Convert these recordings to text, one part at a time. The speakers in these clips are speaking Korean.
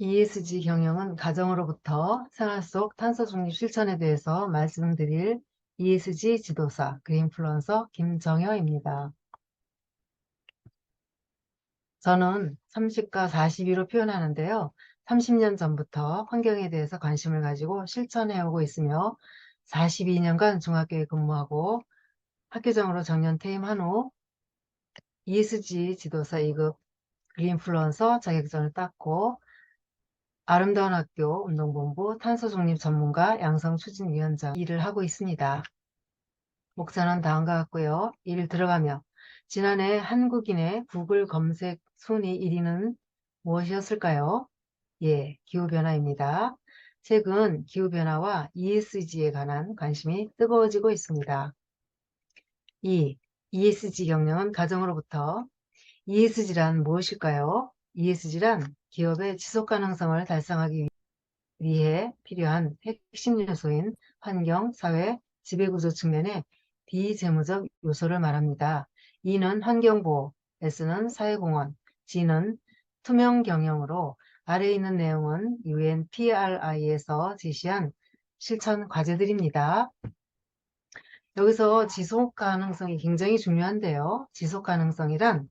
ESG 경영은 가정으로부터 생활 속 탄소 중립 실천에 대해서 말씀드릴 ESG 지도사 그린플루언서 김정여입니다. 저는 30과 42로 표현하는데요. 30년 전부터 환경에 대해서 관심을 가지고 실천해오고 있으며 42년간 중학교에 근무하고 학교장으로 정년 퇴임한 후 ESG 지도사 2급 그린플루언서 자격증을 땄고 아름다운 학교 운동본부 탄소중립 전문가 양성추진위원장 일을 하고 있습니다. 목차는 다음과 같고요. 일 들어가며 지난해 한국인의 구글 검색 순위 1위는 무엇이었을까요? 예, 기후변화입니다. 최근 기후변화와 ESG에 관한 관심이 뜨거워지고 있습니다. 2. ESG 경영은 가정으로부터. ESG란 무엇일까요? ESG란 기업의 지속가능성을 달성하기 위해 필요한 핵심 요소인 환경, 사회, 지배구조 측면의 비재무적 요소를 말합니다. E는 환경보호, S는 사회공헌, G는 투명 경영으로 아래에 있는 내용은 UNPRI에서 제시한 실천 과제들입니다. 여기서 지속 가능성이 굉장히 중요한데요. 지속 가능성이란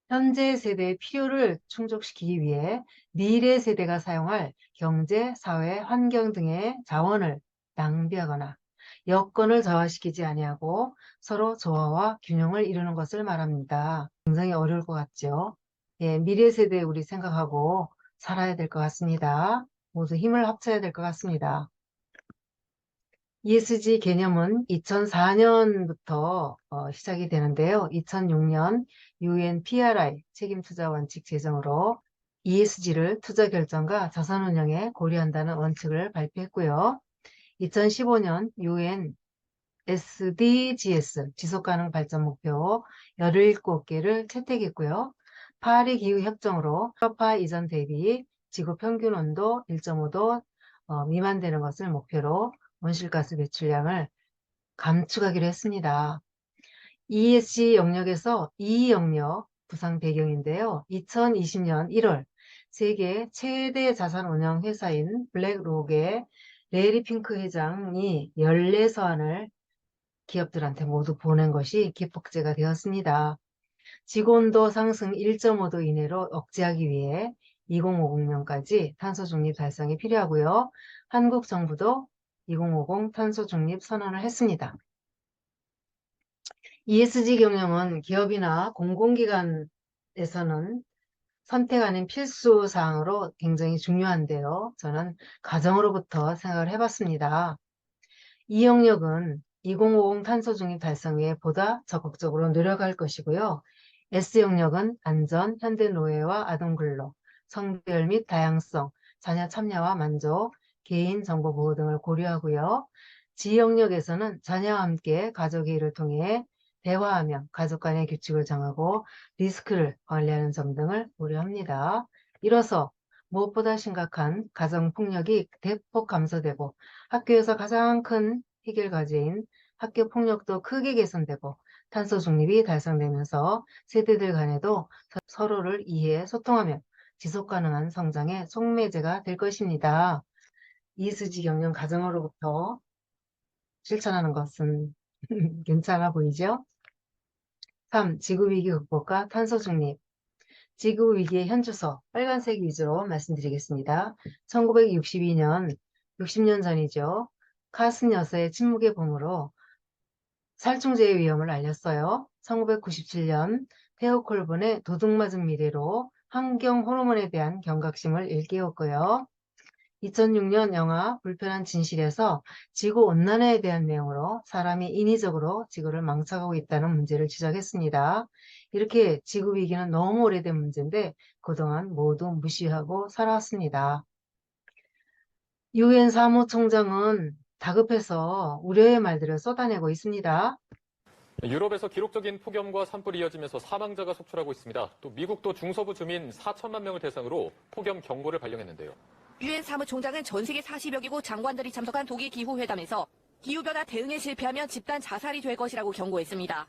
현재 세대의 필요를 충족시키기 위해 미래 세대가 사용할 경제, 사회, 환경 등의 자원을 낭비하거나 여건을 저하시키지 아니하고 서로 조화와 균형을 이루는 것을 말합니다. 굉장히 어려울 것 같죠? 예, 미래 세대 우리 생각하고 살아야 될 것 같습니다. 모두 힘을 합쳐야 될 것 같습니다. ESG 개념은 2004년부터 시작이 되는데요. 2006년 UNPRI 책임투자 원칙 제정으로 ESG를 투자 결정과 자산 운영에 고려한다는 원칙을 발표했고요. 2015년 UN SDGs 지속가능 발전 목표 17개를 채택했고요. 파리 기후협정으로 유럽화 이전 대비 지구 평균 온도 1.5도 미만되는 것을 목표로 온실가스 배출량을 감축하기로 했습니다. ESG 영역에서 E 영역 부상 배경인데요. 2020년 1월 세계 최대 자산 운영 회사인 블랙록의 레리 핑크 회장이 연례 서한을 기업들한테 모두 보낸 것이 기폭제가 되었습니다. 지구온도 상승 1.5도 이내로 억제하기 위해 2050년까지 탄소 중립 달성이 필요하고요. 한국 정부도 2050 탄소 중립 선언을 했습니다. ESG 경영은 기업이나 공공기관에서는 선택 아닌 필수 사항으로 굉장히 중요한데요. 저는 가정으로부터 생각을 해봤습니다. 이 영역은 2050 탄소 중립 달성 위에 보다 적극적으로 노력할 것이고요. S 영역은 안전, 현대 노예와 아동 근로, 성별 및 다양성, 자녀 참여와 만족, 개인 정보 보호 등을 고려하고요. G 영역에서는 자녀와 함께 가족의 일을 통해 대화하며 가족 간의 규칙을 정하고 리스크를 관리하는 점 등을 고려합니다. 이로써 무엇보다 심각한 가정폭력이 대폭 감소되고 학교에서 가장 큰 해결 과제인 학교 폭력도 크게 개선되고 탄소 중립이 달성되면서 세대들 간에도 서로를 이해해 소통하며 지속 가능한 성장의 촉매제가 될 것입니다. ESG 경영 가정으로부터 실천하는 것은 괜찮아 보이죠? 3. 지구위기 극복과 탄소 중립. 지구위기의 현주소, 빨간색 위주로 말씀드리겠습니다. 1962년, 60년 전이죠. 카슨 여사의 침묵의 봄으로 살충제의 위험을 알렸어요. 1997년 테오 콜본의 도둑맞은 미래로 환경 호르몬에 대한 경각심을 일깨웠고요. 2006년 영화 불편한 진실에서 지구온난화에 대한 내용으로 사람이 인위적으로 지구를 망쳐가고 있다는 문제를 지적했습니다. 이렇게 지구위기는 너무 오래된 문제인데 그동안 모두 무시하고 살아왔습니다. UN 사무총장은 다급해서 우려의 말들을 쏟아내고 있습니다. 유럽에서 기록적인 폭염과 산불이 이어지면서 사망자가 속출하고 있습니다. 또 미국도 중서부 주민 4천만 명을 대상으로 폭염 경보를 발령했는데요. 유엔 사무총장은 전 세계 40여 개국 장관들이 참석한 독일 기후회담에서 기후변화 대응에 실패하면 집단 자살이 될 것이라고 경고했습니다.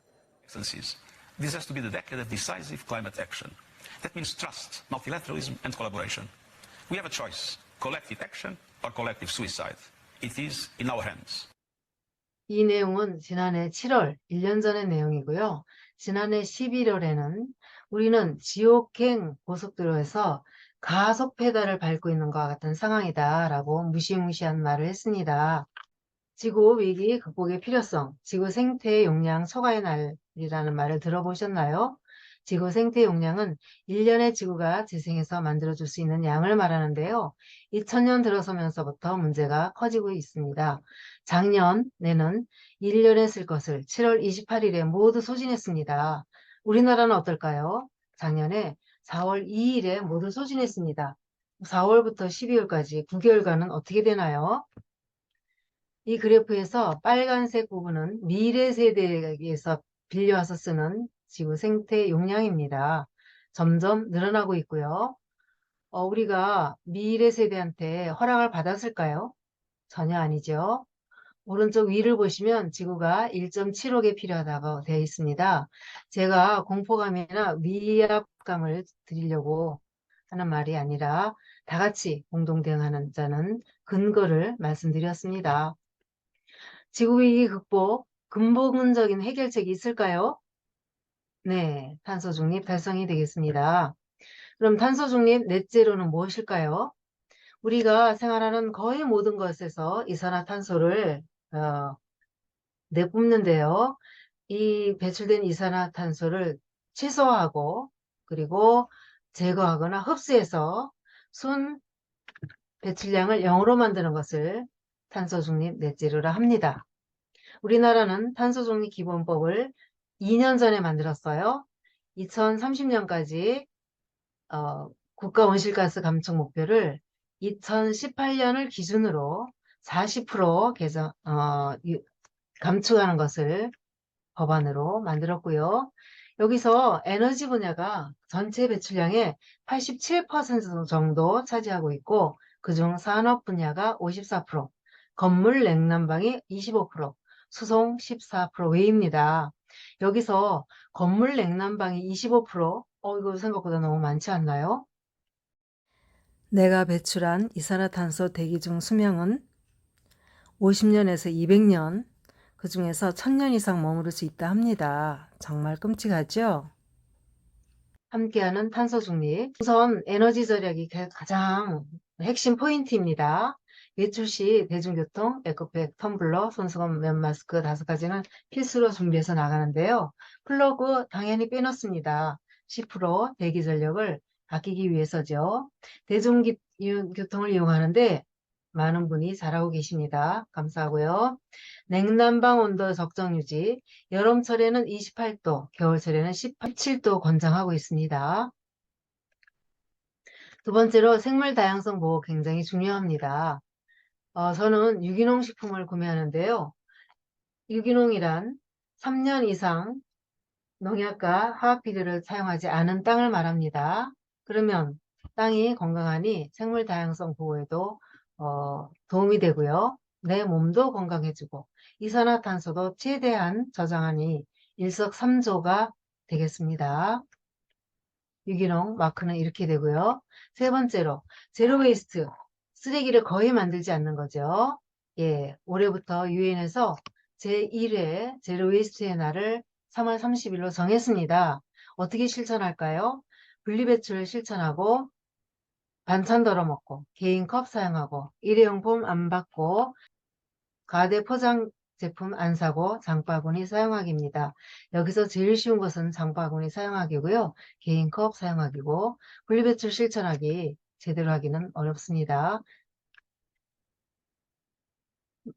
This has to be the decade of decisive climate action. That means trust, multilateralism, and collaboration. We have a choice, collective action or collective suicide. It is in our hands. 이 내용은 지난해 7월, 1년 전의 내용이고요. 지난해 11월에는 우리는 지옥행 고속도로에서 가속 페달을 밟고 있는 것과 같은 상황이다라고 무시무시한 말을 했습니다. 지구 위기 극복의 필요성, 지구 생태 용량 초과의 날이라는 말을 들어보셨나요? 지구 생태 용량은 1년에 지구가 재생해서 만들어줄 수 있는 양을 말하는데요. 2000년 들어서면서부터 문제가 커지고 있습니다. 작년에는 1년에 쓸 것을 7월 28일에 모두 소진했습니다. 우리나라는 어떨까요? 작년에 4월 2일에 모두 소진했습니다. 4월부터 12월까지 9개월간은 어떻게 되나요? 이 그래프에서 빨간색 부분은 미래 세대에게서 빌려와서 쓰는 지구 생태 용량입니다. 점점 늘어나고 있고요. 우리가 미래 세대한테 허락을 받았을까요? 전혀 아니죠. 오른쪽 위를 보시면 지구가 1.7억에 필요하다고 되어 있습니다. 제가 공포감이나 위압감을 드리려고 하는 말이 아니라 다 같이 공동 대응하는 자는 근거를 말씀드렸습니다. 지구위기 극복, 근본적인 해결책이 있을까요? 네, 탄소 중립 달성이 되겠습니다. 그럼 탄소 중립 넷제로는 무엇일까요? 우리가 생활하는 거의 모든 것에서 이산화탄소를 내뿜는데요. 이 배출된 이산화탄소를 최소화하고 그리고 제거하거나 흡수해서 순 배출량을 0으로 만드는 것을 탄소 중립 넷제로라 합니다. 우리나라는 탄소 중립 기본법을 2년 전에 만들었어요. 2030년까지 국가 온실가스 감축 목표를 2018년을 기준으로 40% 감축하는 것을 법안으로 만들었고요. 여기서 에너지 분야가 전체 배출량의 87% 정도 차지하고 있고 그중 산업 분야가 54%, 건물 냉난방이 25%, 수송 14% 외입니다. 여기서 건물 냉난방이 25%, 이거 생각보다 너무 많지 않나요? 내가 배출한 이산화탄소 대기 중 수명은 50년에서 200년, 그 중에서 1000년 이상 머무를 수 있다 합니다. 정말 끔찍하죠? 함께하는 탄소 중립. 우선 에너지 절약이 가장 핵심 포인트입니다. 외출 시 대중교통, 에코백, 텀블러, 손수건, 면 마스크 5가지는 필수로 준비해서 나가는데요. 플러그 당연히 빼놓습니다. 10% 대기 전력을 아끼기 위해서죠. 대중교통을 이용하는데 많은 분이 잘하고 계십니다. 감사하고요. 냉난방 온도 적정 유지, 여름철에는 28도, 겨울철에는 17도 권장하고 있습니다. 두 번째로 생물 다양성 보호 굉장히 중요합니다. 저는 유기농 식품을 구매하는데요. 유기농이란 3년 이상 농약과 화학비료를 사용하지 않은 땅을 말합니다. 그러면 땅이 건강하니 생물 다양성 보호에도 도움이 되고요. 내 몸도 건강해지고 이산화탄소도 최대한 저장하니 일석삼조가 되겠습니다. 유기농 마크는 이렇게 되고요. 세 번째로 제로 웨이스트, 쓰레기를 거의 만들지 않는 거죠. 예, 올해부터 유엔에서 제1회 제로 웨이스트의 날을 3월 30일로 정했습니다. 어떻게 실천할까요? 분리배출 실천하고 반찬 덜어 먹고 개인 컵 사용하고 일회용품 안 받고 과대 포장 제품 안 사고 장바구니 사용하기입니다. 여기서 제일 쉬운 것은 장바구니 사용하기고요. 개인 컵 사용하기고 분리배출 실천하기 제대로 하기는 어렵습니다.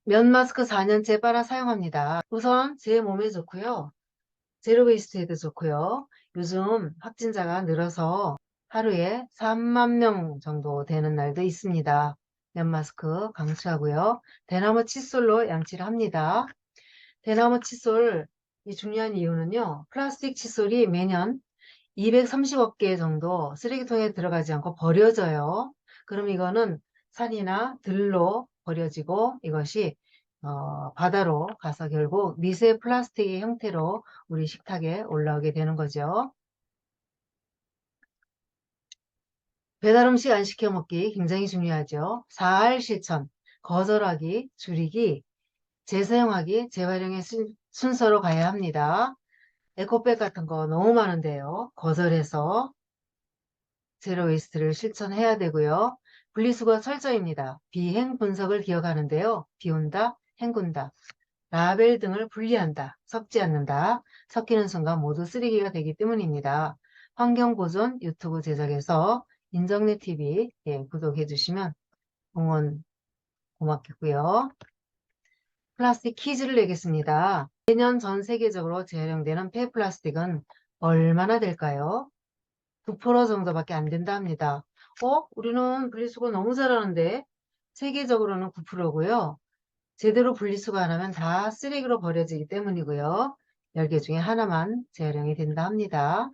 면 마스크 4년째 빨아 사용합니다. 우선 제 몸에 좋고요. 제로 웨이스트에도 좋고요. 요즘 확진자가 늘어서 하루에 3만 명 정도 되는 날도 있습니다. 면 마스크 강추하고요. 대나무 칫솔로 양치를 합니다. 대나무 칫솔 이 중요한 이유는요. 플라스틱 칫솔이 매년 230억 개 정도 쓰레기통에 들어가지 않고 버려져요. 그럼 이거는 산이나 들로 버려지고 이것이 바다로 가서 결국 미세 플라스틱의 형태로 우리 식탁에 올라오게 되는 거죠. 배달 음식 안 시켜 먹기 굉장히 중요하죠. 4할 실천, 거절하기, 줄이기, 재사용하기, 재활용의 순서로 가야 합니다. 에코백 같은 거 너무 많은데요. 거절해서 제로 웨이스트를 실천해야 되고요. 분리수거 철저입니다. 비행 분석을 기억하는데요. 비운다, 헹군다, 라벨 등을 분리한다, 섞지 않는다, 섞이는 순간 모두 쓰레기가 되기 때문입니다. 환경보존 유튜브 제작에서 인정래 TV 구독해 주시면 응원 고맙겠고요. 플라스틱 퀴즈를 내겠습니다. 매년 전 세계적으로 재활용되는 폐플라스틱은 얼마나 될까요? 9% 정도밖에 안 된다 합니다. 우리는 분리수거 너무 잘하는데 세계적으로는 9%고요. 제대로 분리수거 안 하면 다 쓰레기로 버려지기 때문이고요. 10개 중에 하나만 재활용이 된다 합니다.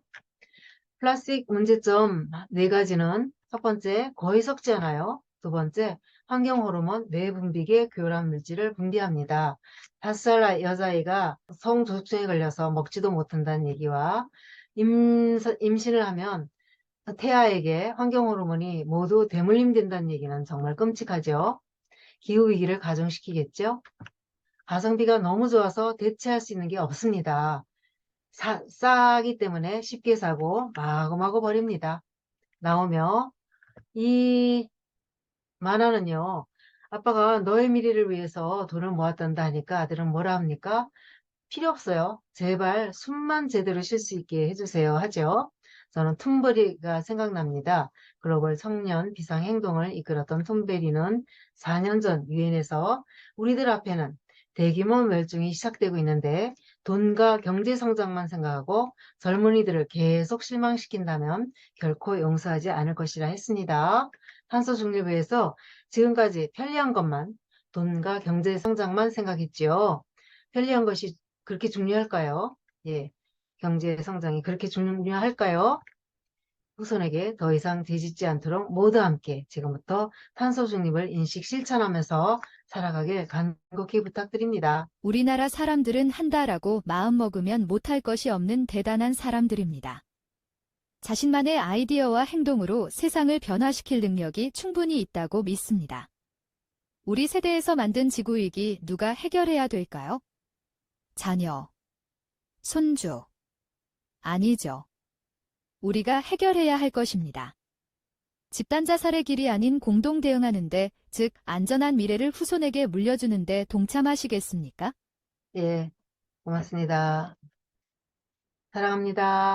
플라스틱 문제점 4가지는 첫 번째, 거의 섞지 않아요. 두 번째, 환경호르몬 뇌분비계 교란 물질을 분비합니다. 5살 여자아이가 성조숙증에 걸려서 먹지도 못한다는 얘기와 임신을 하면 태아에게 환경호르몬이 모두 대물림된다는 얘기는 정말 끔찍하죠. 기후위기를 가중시키겠죠. 가성비가 너무 좋아서 대체할 수 있는 게 없습니다. 싸기 때문에 쉽게 사고 마구마구 버립니다. 나오며 이 만화는요. 아빠가 너의 미래를 위해서 돈을 모았단다 하니까 아들은 뭐라 합니까? 필요 없어요. 제발 숨만 제대로 쉴 수 있게 해주세요 하죠. 저는 툰베리가 생각납니다. 글로벌 청년 비상행동을 이끌었던 툰베리는 4년 전 유엔에서 우리들 앞에는 대규모 멸종이 시작되고 있는데 돈과 경제 성장만 생각하고 젊은이들을 계속 실망시킨다면 결코 용서하지 않을 것이라 했습니다. 탄소 중립부에서 지금까지 편리한 것만 돈과 경제 성장만 생각했지요. 편리한 것이 그렇게 중요할까요? 예, 경제 성장이 그렇게 중요할까요? 후손에게 더 이상 뒤집지 않도록 모두 함께 지금부터 탄소 중립을 인식 실천하면서 살아가길 간곡히 부탁드립니다. 우리나라 사람들은 한다라고 마음먹으면 못할 것이 없는 대단한 사람들입니다. 자신만의 아이디어와 행동으로 세상을 변화시킬 능력이 충분히 있다고 믿습니다. 우리 세대에서 만든 지구위기 누가 해결해야 될까요? 자녀, 손주. 아니죠. 우리가 해결해야 할 것입니다. 집단 자살의 길이 아닌 공동 대응하는데, 즉 안전한 미래를 후손에게 물려주는데 동참하시겠습니까? 예, 고맙습니다. 사랑합니다.